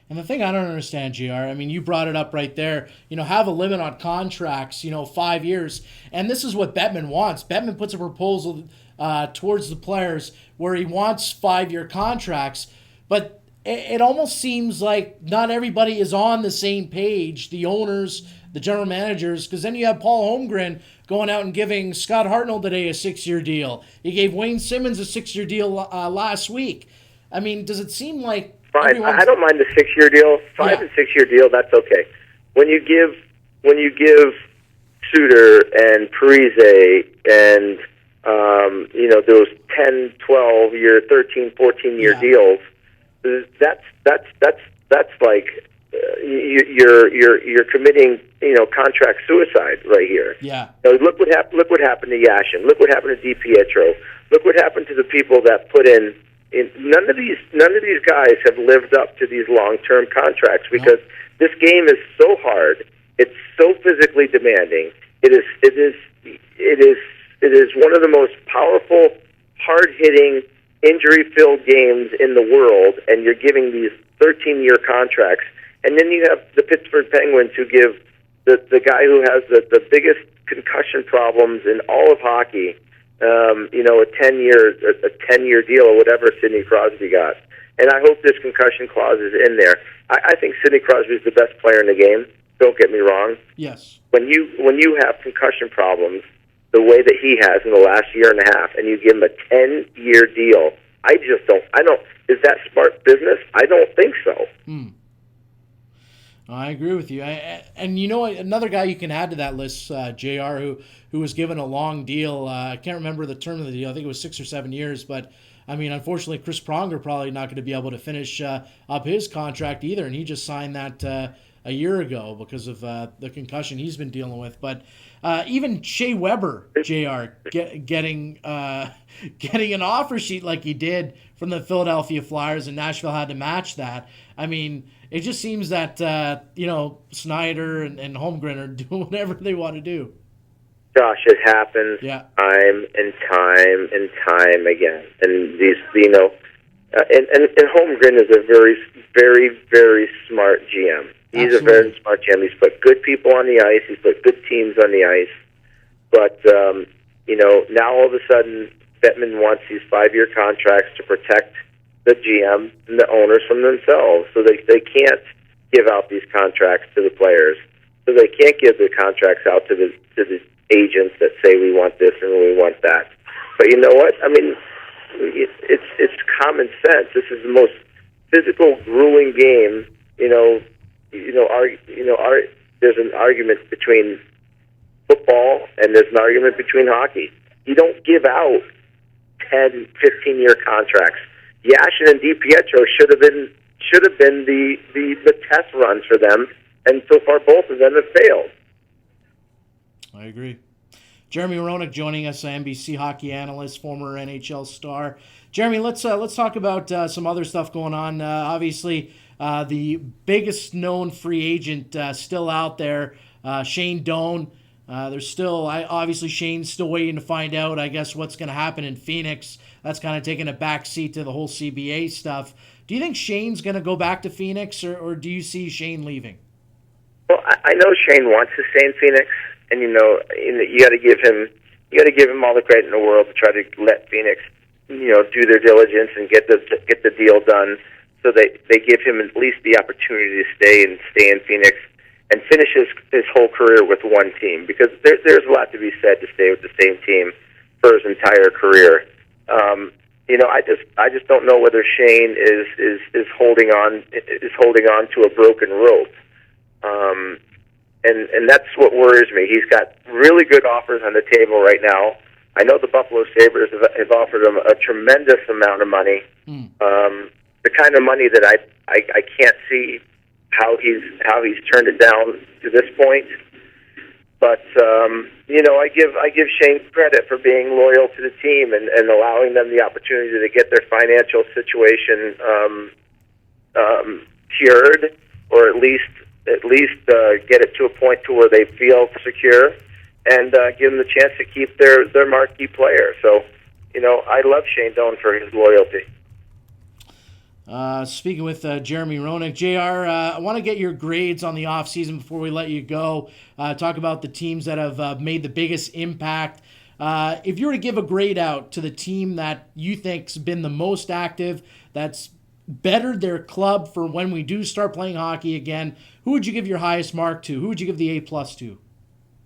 And the thing I don't understand, JR, I mean, you brought it up right there. Have a limit on contracts, 5 years. And this is what Bettman wants. Bettman puts a proposal towards the players where he wants 5-year contracts. But it almost seems like not everybody is on the same page, the owners, the general managers, because then you have Paul Holmgren going out and giving Scott Hartnell today a 6-year deal. He gave Wayne Simmons a 6-year deal last week. I mean, does it seem like Fine. everyone's... I don't mind the 6-year deal. Five Yeah. and 6-year deal, that's okay. When you give Suter and Parise and those 10, 12-year, 13, 14-year Yeah. deals, that's like you're committing contract suicide right here. Yeah. Look what happened. Look what happened to Yashin. Look what happened to DiPietro. Look what happened to the people that put in. None of these guys have lived up to these long-term contracts because this game is so hard. It's so physically demanding. It is one of the most powerful, hard-hitting, injury-filled games in the world, and you're giving these 13-year contracts. And then you have the Pittsburgh Penguins who give the guy who has the biggest concussion problems in all of hockey, a 10-year deal or whatever Sidney Crosby got. And I hope this concussion clause is in there. I think Sidney Crosby is the best player in the game. Don't get me wrong. Yes. When you have concussion problems the way that he has in the last year and a half, and you give him a 10-year deal, I don't. Is that smart business? I don't think so. I agree with you. And another guy you can add to that list, JR, who was given a long deal. I can't remember the term of the deal. I think it was 6 or 7 years. But, I mean, unfortunately, Chris Pronger probably not going to be able to finish up his contract either. And he just signed that a year ago because of the concussion he's been dealing with. But even Shea Weber, JR, getting an offer sheet like he did from the Philadelphia Flyers, and Nashville had to match that. I mean, it just seems that, Snyder and Holmgren are doing whatever they want to do. Josh, it happens time and time again. And these, and Holmgren is a very, very, very smart GM. He's Absolutely. A very smart GM. He's put good people on the ice. He's put good teams on the ice. But, now all of a sudden, Bettman wants these 5-year contracts to protect the GM and the owners from themselves. So they can't give out these contracts to the players. So they can't give the contracts out to the agents that say we want this and we want that. But you know what? I mean, it's common sense. This is the most physical, grueling game. There's an argument between football and there's an argument between hockey. You don't give out 10, 15-year contracts. Yashin and DiPietro should have been the test runs for them, and so far both of them have failed. I agree. Jeremy Roenick joining us, NBC hockey analyst, former NHL star. Jeremy, let's talk about some other stuff going on. Obviously, the biggest known free agent still out there, Shane Doan. There's still, obviously, Shane's still waiting to find out, I guess, what's going to happen in Phoenix. That's kind of taking a back seat to the whole CBA stuff. Do you think Shane's going to go back to Phoenix, or do you see Shane leaving? Well, I know Shane wants to stay in Phoenix, and you got to give him all the credit in the world to try to let Phoenix, do their diligence and get the deal done. So they give him at least the opportunity to stay in Phoenix and finish his whole career with one team, because there's a lot to be said to stay with the same team for his entire career. I just don't know whether Shane is holding on to a broken rope, and that's what worries me. He's got really good offers on the table right now. I know the Buffalo Sabres have offered him a tremendous amount of money, the kind of money that I can't see how he's turned it down to this point. But I give Shane credit for being loyal to the team and allowing them the opportunity to get their financial situation cured, or at least get it to a point to where they feel secure, and give them the chance to keep their marquee player. So, I love Shane Doan for his loyalty. Speaking with Jeremy Roenick, JR, I want to get your grades on the offseason before we let you go. Talk about the teams that have made the biggest impact. If you were to give a grade out to the team that you think's been the most active, that's bettered their club for when we do start playing hockey again, who would you give your highest mark to? Who would you give the A+ to?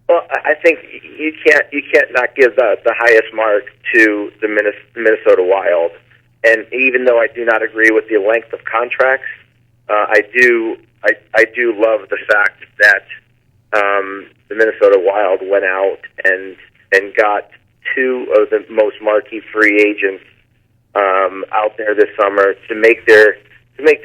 Well, I think you can't not give the highest mark to the Minnesota Wild. And even though I do not agree with the length of contracts, I do love the fact that the Minnesota Wild went out and got two of the most marquee free agents out there this summer to make their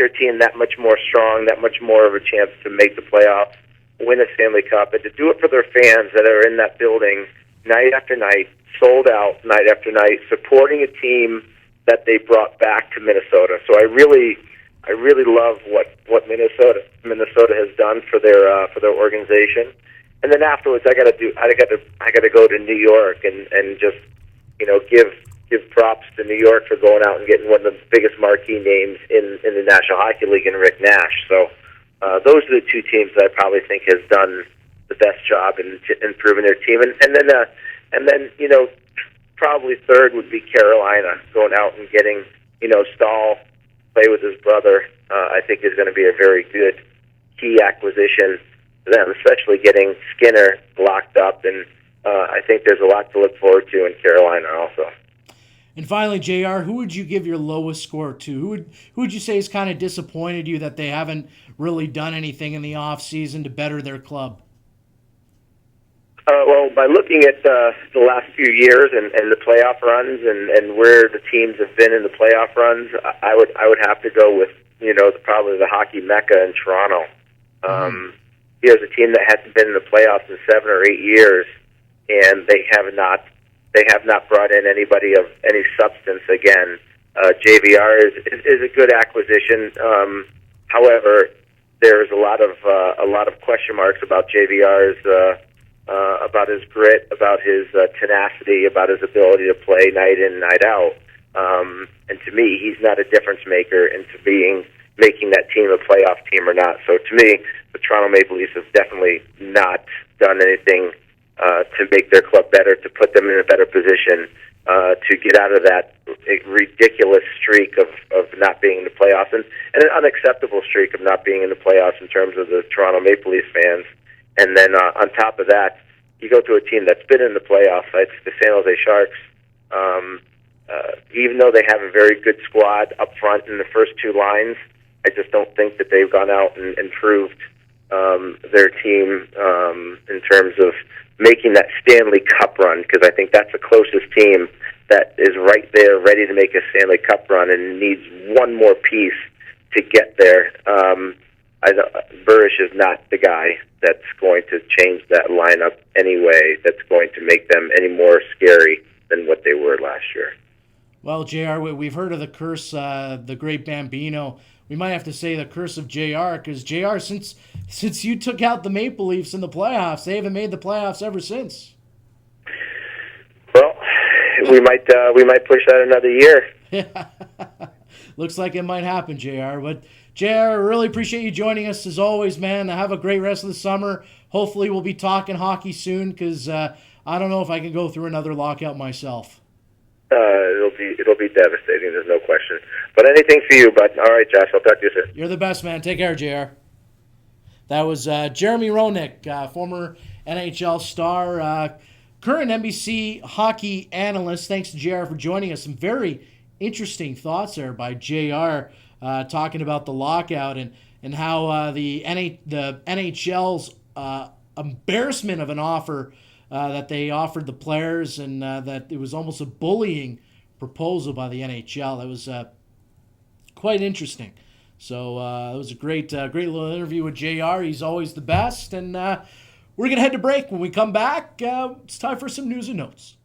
team that much more strong, that much more of a chance to make the playoffs, win a Stanley Cup, and to do it for their fans that are in that building night after night, sold out night after night, supporting a team that they brought back to Minnesota. So I really love what Minnesota has done for their organization. And then afterwards, I got to go to New York and just give props to New York for going out and getting one of the biggest marquee names in the National Hockey League in Rick Nash. So those are the two teams that I probably think has done the best job in improving their team. And then probably third would be Carolina, going out and getting, Stahl, play with his brother, I think is going to be a very good key acquisition for them, especially getting Skinner locked up. And I think there's a lot to look forward to in Carolina also. And finally, JR, who would you give your lowest score to? Who would you say has kind of disappointed you that they haven't really done anything in the offseason to better their club? Well, by looking at the last few years and the playoff runs and where the teams have been in the playoff runs, I would have to go with probably the hockey mecca in Toronto. Here's a team that hasn't been in the playoffs in 7 or 8 years, and they have not brought in anybody of any substance again. JVR is a good acquisition. However, there's a lot of question marks about JVR's. About his grit, about his tenacity, about his ability to play night in, night out. And to me, he's not a difference maker into making that team a playoff team or not. So to me, the Toronto Maple Leafs have definitely not done anything to make their club better, to put them in a better position to get out of that ridiculous streak of not being in the playoffs and an unacceptable streak of not being in the playoffs in terms of the Toronto Maple Leafs fans. And then on top of that, you go to a team that's been in the playoffs, like the San Jose Sharks. Even though they have a very good squad up front in the first two lines, I just don't think that they've gone out and improved their team in terms of making that Stanley Cup run, because I think that's the closest team that is right there ready to make a Stanley Cup run and needs one more piece to get there. Burish is not the guy that's going to change that lineup anyway, that's going to make them any more scary than what they were last year. Well, JR, we've heard of the curse, the great Bambino. We might have to say the curse of JR, because JR, since you took out the Maple Leafs in the playoffs, they haven't made the playoffs ever since. Well, we might push that another year. Yeah. Looks like it might happen, JR. But JR, really appreciate you joining us as always, man. Have a great rest of the summer. Hopefully we'll be talking hockey soon, because I don't know if I can go through another lockout myself. It'll be devastating. There's no question. But anything for you, bud. All right, Josh. I'll talk to you soon. You're the best, man. Take care, JR. That was Jeremy Roenick, former NHL star, current NBC hockey analyst. Thanks to JR for joining us. Some very interesting thoughts there by JR, talking about the lockout and how the NHL's embarrassment of an offer that they offered the players, and that it was almost a bullying proposal by the NHL. That was quite interesting. So it was a great little interview with JR. He's always the best. And we're going to head to break. When we come back, it's time for some news and notes.